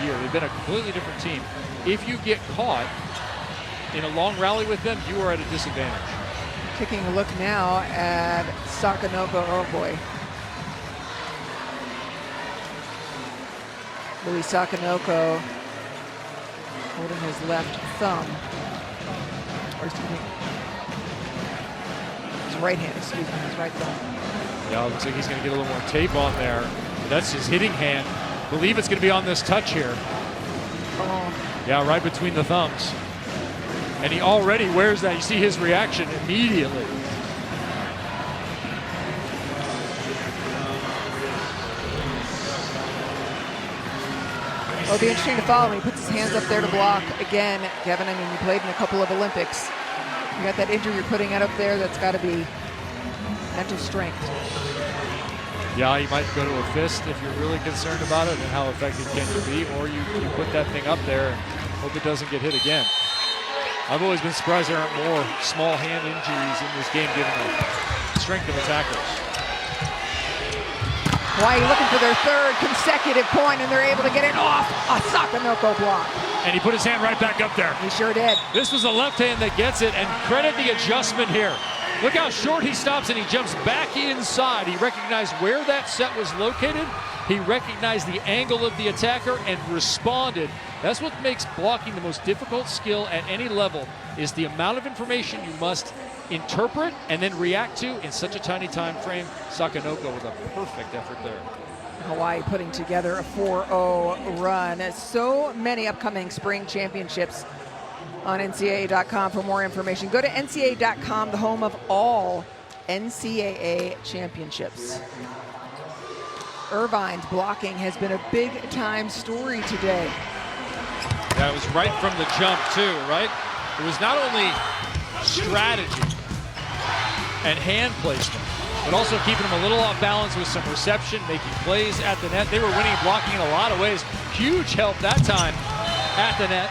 year. They've been a completely different team. If you get caught in a long rally with them, you are at a disadvantage. Taking a look now at Sakanoko. Oh boy. Louis Sakanoko holding his left thumb. Or excuse me. His right hand, excuse me, his right thumb. Yeah, it looks like he's going to get a little more tape on there. That's his hitting hand. I believe it's going to be on this touch here. Oh. Yeah, right between the thumbs. And he already wears that. You see his reaction immediately. It'll be interesting to follow when he puts his hands up there to block. Again, Kevin, I mean, you played in a couple of Olympics. You got that injury you're putting out up there, that's got to be mental strength. Yeah, you might go to a fist if you're really concerned about it and how effective can you be, or you put that thing up there and hope it doesn't get hit again. I've always been surprised there aren't more small hand injuries in this game given the strength of attackers. Hawaii looking for their third consecutive point, and they're able to get it off a Sakanoko block. And he put his hand right back up there. He sure did. This was the left hand that gets it, and credit the adjustment here. Look how short he stops and he jumps back inside. He recognized where that set was located. He recognized the angle of the attacker and responded. That's what makes blocking the most difficult skill at any level, is the amount of information you must interpret and then react to in such a tiny time frame. Sakanoko with a perfect effort there. Hawaii putting together a 4-0 run. So many upcoming spring championships on NCAA.com. For more information, go to NCAA.com, the home of all NCAA championships. Irvine's blocking has been a big-time story today. Yeah, it was right from the jump, too, right? It was not only strategy and hand placement, but also keeping them a little off balance with some reception, making plays at the net. They were winning blocking in a lot of ways. Huge help that time at the net.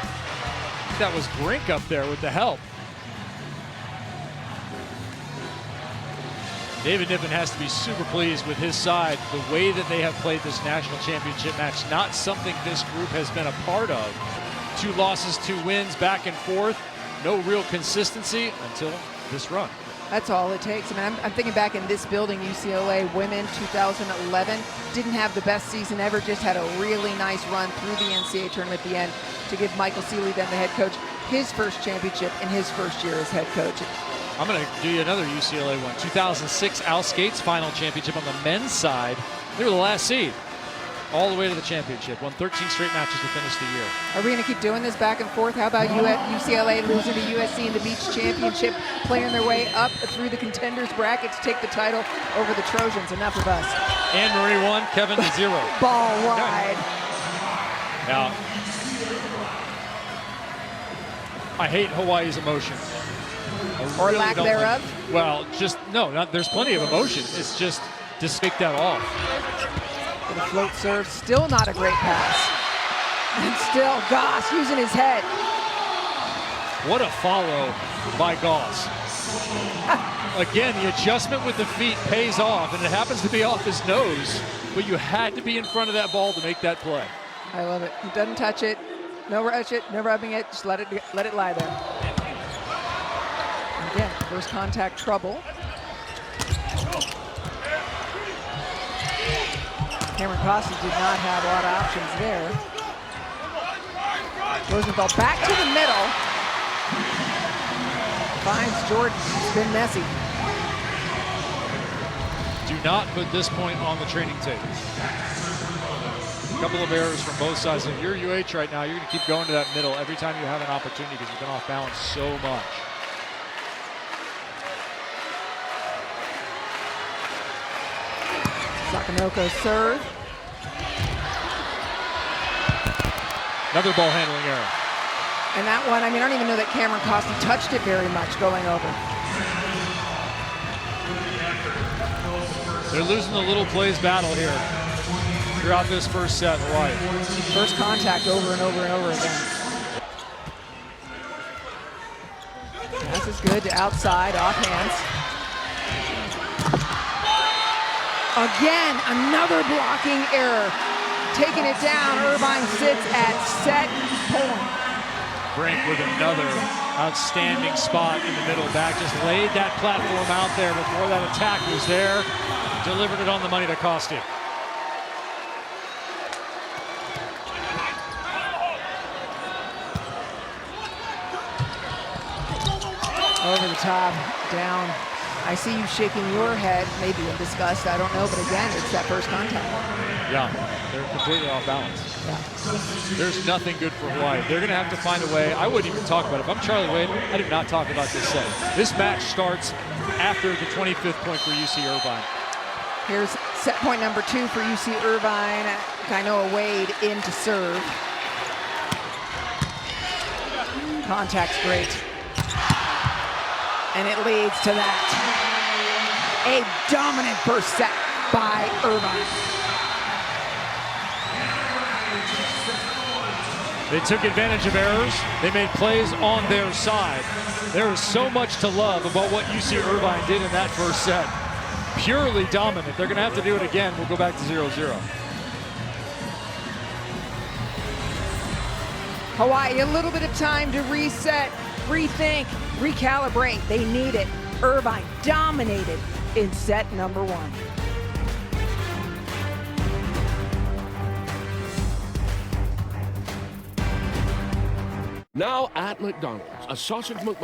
That was Brink up there with the help. David Nippen has to be super pleased with his side, the way that they have played this national championship match. Not something this group has been a part of. 2 losses, 2 wins, back and forth. No real consistency until this run. That's all it takes. I mean, I'm thinking back in this building, UCLA women 2011 didn't have the best season ever, just had a really nice run through the NCAA tournament at the end to give Michael Seeley, then the head coach, his first championship in his first year as head coach. I'm going to do you another UCLA one. 2006 Al Skates final championship on the men's side. They were the last seed, all the way to the championship. Won 13 straight matches to finish the year. Are we going to keep doing this back and forth? How about UCLA losing to USC in the beach championship, playing their way up through the contenders bracket to take the title over the Trojans? Enough of us. Anne Marie 1, Kevin 0. Ball wide. Now, I hate Hawaii's emotion. Or really lack thereof? Well, just, no, there's plenty of emotion. It's just take that off. The float serve, still not a great pass. And still Goss using his head. What a follow by Goss. Again, the adjustment with the feet pays off, and it happens to be off his nose, but you had to be in front of that ball to make that play. I love it. He doesn't touch it, no rush it, no rubbing it, just let it lie there. And again, first contact trouble. Cameron Costa did not have a lot of options there. Rosenthal back to the middle. Finds Jordan. It's been messy. Do not put this point on the training tape. A couple of errors from both sides. If you're UH right now, you're going to keep going to that middle every time you have an opportunity because you've been off balance so much. Sakanoko serve. Another ball handling error. And that one, I mean, I don't even know that Cameron Costa touched it very much going over. They're losing the little plays battle here throughout this first set, Hawaii. First contact over and over and over again. Pass is good to outside, off hands. Again, another blocking error. taking it down. Irvine sits at set point. Brink with another outstanding spot in the middle back. Just laid that platform out there before that attack was there. Delivered it on the money to Costi. Over the top, down. I see you shaking your head, maybe in disgust, I don't know, but again, it's that first contact. Yeah, they're completely off balance. Yeah. There's nothing good for Hawaii. They're going to have to find a way. I wouldn't even talk about it. If I'm Charlie Wade, I do not talk about this set. This match starts after the 25th point for UC Irvine. Here's set point number 2 for UC Irvine. Kainoa Wade in to serve. Contact's great. And it leads to that. A dominant first set by Irvine. They took advantage of errors. They made plays on their side. There is so much to love about what UC Irvine did in that first set. Purely dominant. They're going to have to do it again. We'll go back to 0-0. Hawaii, a little bit of time to reset, rethink, recalibrate. They need it. Irvine dominated in set number 1. Now at McDonald's, a sausage McMuffin